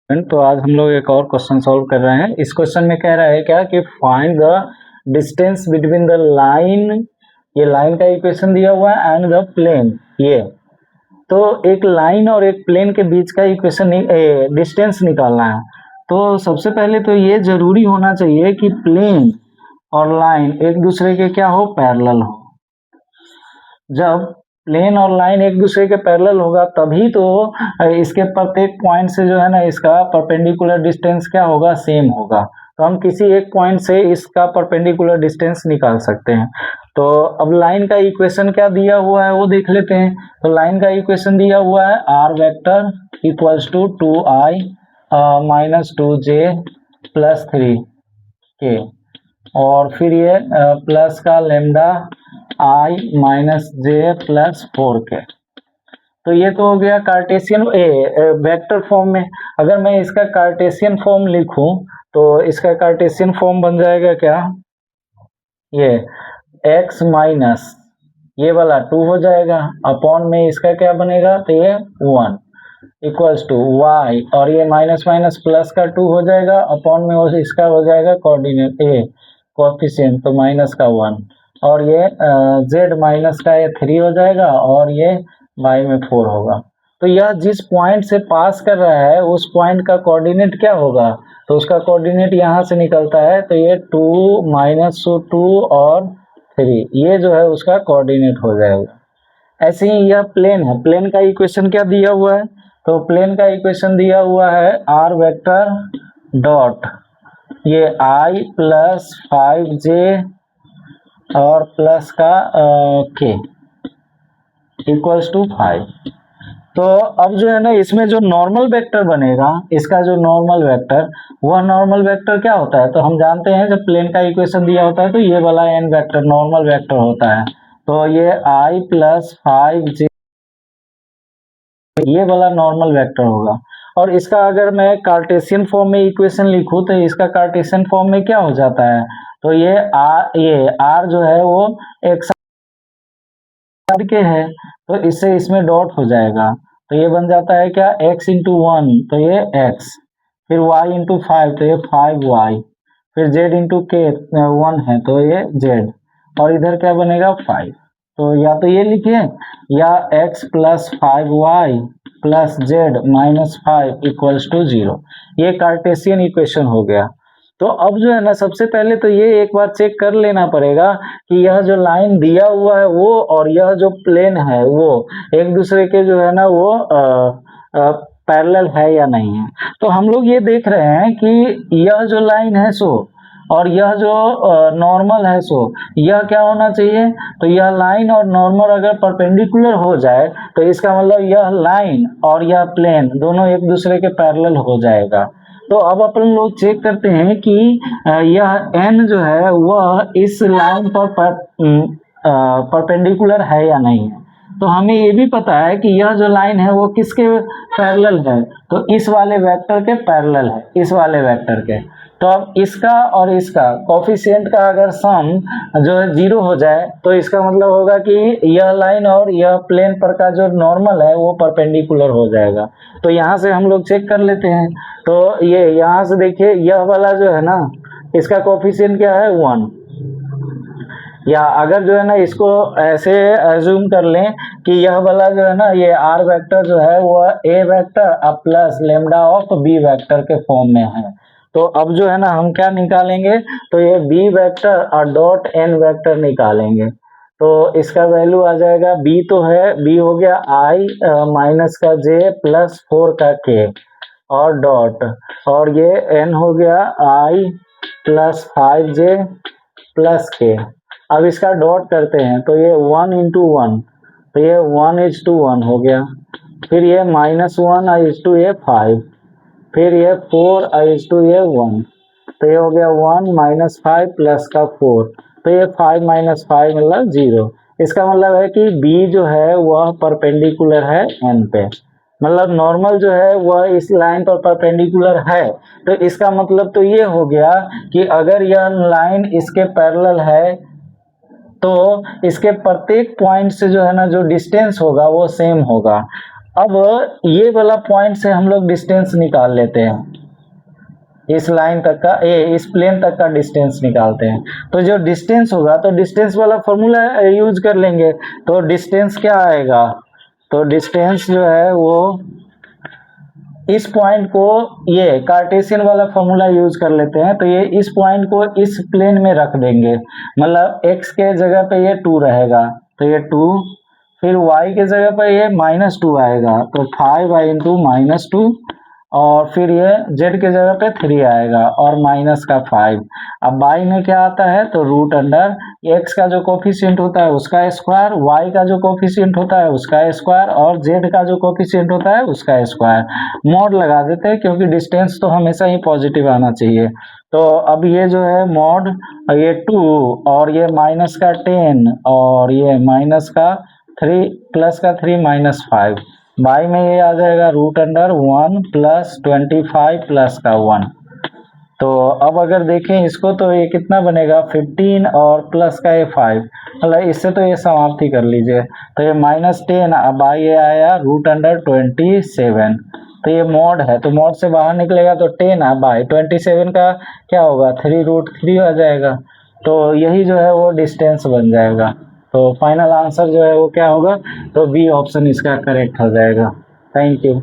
तो आज हम लोग एक और क्वेश्चन सॉल्व कर रहे हैं। इस क्वेश्चन में कह रहा है क्या कि find the distance between the line, ये लाइन का इक्वेशन दिया हुआ है, एंड द प्लेन। ये तो एक लाइन और एक प्लेन के बीच का इक्वेशन डिस्टेंस निकालना है। तो सबसे पहले तो ये जरूरी होना चाहिए कि प्लेन और लाइन एक दूसरे के क्या हो, पैरेलल हो। जब प्लेन और लाइन एक दूसरे के पैरेलल होगा तभी तो इसके प्रत्येक पॉइंट से जो है ना इसका परपेंडिकुलर डिस्टेंस क्या होगा, सेम होगा। तो हम किसी एक पॉइंट से इसका परपेंडिकुलर डिस्टेंस निकाल सकते हैं। तो अब लाइन का इक्वेशन क्या दिया हुआ है वो देख लेते हैं। तो लाइन का इक्वेशन दिया हुआ है r vector equals to 2i minus 2j plus 3k, और फिर ये प्लस का lambda i minus J plus 4k। तो ये तो हो गया कार्टेशियन वेक्टर फॉर्म में। अगर मैं इसका कार्टेशियन फॉर्म लिखूं तो इसका कार्टेशियन फॉर्म बन जाएगा क्या, ये x माइनस ये वाला 2 हो जाएगा, अपॉन में इसका क्या बनेगा, तो ये 1 इक्वल्स टू y, और ये माइनस माइनस प्लस का 2 हो जाएगा, अपॉन में इसका हो जाएगा कोऑर्डिनेट कोएफिशिएंट, तो माइनस का 1, और ये z माइनस का ये 3 हो जाएगा, और ये y में 4 होगा। तो यह जिस पॉइंट से पास कर रहा है उस पॉइंट का कोऑर्डिनेट क्या होगा, तो उसका कोऑर्डिनेट यहाँ से निकलता है, तो ये 2 माइनस 2 और 3, ये जो है उसका कोऑर्डिनेट हो जाएगा। ऐसे ही यह प्लेन है, प्लेन का इक्वेशन क्या दिया हुआ है, तो प्लेन का इक्वेशन दिया हुआ है आर वेक्टर डॉट ये i प्लस 5j और प्लस का k इक्वल्स टू 5। तो अब जो है ना इसमें जो नॉर्मल वेक्टर बनेगा, इसका जो नॉर्मल वेक्टर, वह नॉर्मल वेक्टर क्या होता है, तो हम जानते हैं जब प्लेन का इक्वेशन दिया होता है तो ये वाला n वेक्टर नॉर्मल वेक्टर होता है। तो ये i प्लस 5j ये वाला नॉर्मल वेक्टर होगा। और इसका अगर मैं कार्टेशियन फॉर्म में इक्वेशन लिखूं तो इसका कार्टेशियन फॉर्म में क्या हो जाता है, तो ये r जो है वो एक साइड के है, तो इससे इसमें डॉट हो जाएगा, तो ये बन जाता है क्या, x इंटू 1 तो ये x, फिर y इंटू 5 तो ये 5y, फिर z इंटू k 1 है तो ये z, और इधर क्या बनेगा 5। तो या तो ये लिखिए या x plus 5y plus z minus 5 equals to 0, ये कार्टेशियन इक्वेशन हो गया। तो अब जो है ना सबसे पहले तो ये एक बार चेक कर लेना पड़ेगा कि यह जो लाइन दिया हुआ है वो और यह जो प्लेन है वो एक दूसरे के जो है ना वो पैरेलल है या नहीं है। तो हम लोग ये देख रहे हैं कि यह जो लाइन है सो और यह जो नॉर्मल है सो यह क्या होना चाहिए, तो यह लाइन और नॉर्मल अगर परपेंडिकुलर हो जाए तो इसका मतलब यह लाइन और यह प्लेन दोनों एक दूसरे के पैरेलल हो जाएगा। तो अब अपन लोग चेक करते हैं कि यह n जो है वह इस लाइन पर परपेंडिकुलर है या नहीं है। तो हमें ये भी पता है कि यह जो लाइन है वो किसके पैरेलल है, तो इस वाले वेक्टर के पैरेलल है, इस वाले वेक्टर के। तो अब इसका और इसका कोफिशिएंट का अगर सम जो है 0 हो जाए तो इसका मतलब होगा कि यह लाइन और यह प्लेन पर का जो नॉर्मल है वो परपेंडिकुलर हो जाएगा। तो यहाँ से हम लोग चेक कर लेते हैं। तो ये यहाँ से देखिए यह वाला जो है ना इसका कोफिशिएंट क्या है 1, या अगर जो है ना इसको ऐसे एज्यूम कर लें कि यह वाला जो है ना ये आर वेक्टर जो है वो ए वेक्टर अब plus lambda of B vector के फॉर्म में है। तो अब जो है ना हम क्या निकालेंगे, तो ये बी वेक्टर और डॉट एन वेक्टर निकालेंगे। तो इसका वैल्यू आ जाएगा, बी तो है, बी हो गया आई माइनस का जे प्लस 4 का के और डॉट, और ये एन हो गया आई प्लस 5j प्लस के। अब इसका डॉट करते हैं तो ये 1 इंटू 1 तो ये 1:1 हो गया, फिर ये -1 ये 5, फिर ये 4 ये 1, तो ये हो गया 1 माइनस 5 प्लस का 4, तो ये 5 माइनस 5 मतलब 0। इसका मतलब है कि b जो है वह परपेंडिकुलर है n पे, मतलब नॉर्मल जो है वह इस लाइन पर परपेंडिकुलर है। तो इसका मतलब तो ये हो गया कि अगर यह लाइन इसके पैरेलल है तो इसके प्रत्येक पॉइंट से जो है ना जो डिस्टेंस होगा वो सेम होगा। अब ये वाला पॉइंट से हम लोग डिस्टेंस निकाल लेते हैं, इस लाइन तक का इस प्लेन तक का डिस्टेंस निकालते हैं। तो जो डिस्टेंस होगा तो डिस्टेंस वाला फॉर्मूला यूज कर लेंगे। तो डिस्टेंस क्या आएगा, तो डिस्टेंस जो है वो इस पॉइंट को, ये कार्टेशियन वाला फॉर्मूला यूज कर लेते हैं। तो ये इस पॉइंट को इस प्लेन में रख देंगे, मतलब x के जगह पे ये 2 रहेगा, तो ये 2, फिर y के जगह पे ये -2 आएगा, तो 5y इंटू -2, और फिर ये z के जगह पे 3 आएगा और माइनस का 5। अब y में क्या आता है, तो रूट अंडर x का जो कोफिशिएंट होता है उसका स्क्वायर, y का जो कोफिशिएंट होता है उसका स्क्वायर, और z का जो कोफिशिएंट होता है उसका स्क्वायर। मॉड लगा देते हैं क्योंकि डिस्टेंस तो हमेशा ही पॉजिटिव आना चाहिए। तो अब ये जो है मॉड, ये 2 और ये माइनस का 10 और ये माइनस का 3 प्लस का 3 -5, बाई में ये आ जाएगा रूट अंडर 1 प्लस 25 प्लस का 1। तो अब अगर देखें इसको तो ये कितना बनेगा, 15 और प्लस का ये 5, मतलब इससे तो ये समाप्ति कर लीजिए। तो ये -10, अब बाई ये आया रूट अंडर 27। तो ये मॉड है, तो मॉड से बाहर निकलेगा तो 10 बाई 27 का क्या होगा, 3√3 आ जाएगा। तो यही जो है वो डिस्टेंस बन जाएगा। तो फाइनल आंसर जो है वो क्या होगा, तो बी ऑप्शन इसका करेक्ट हो जाएगा। Thank you.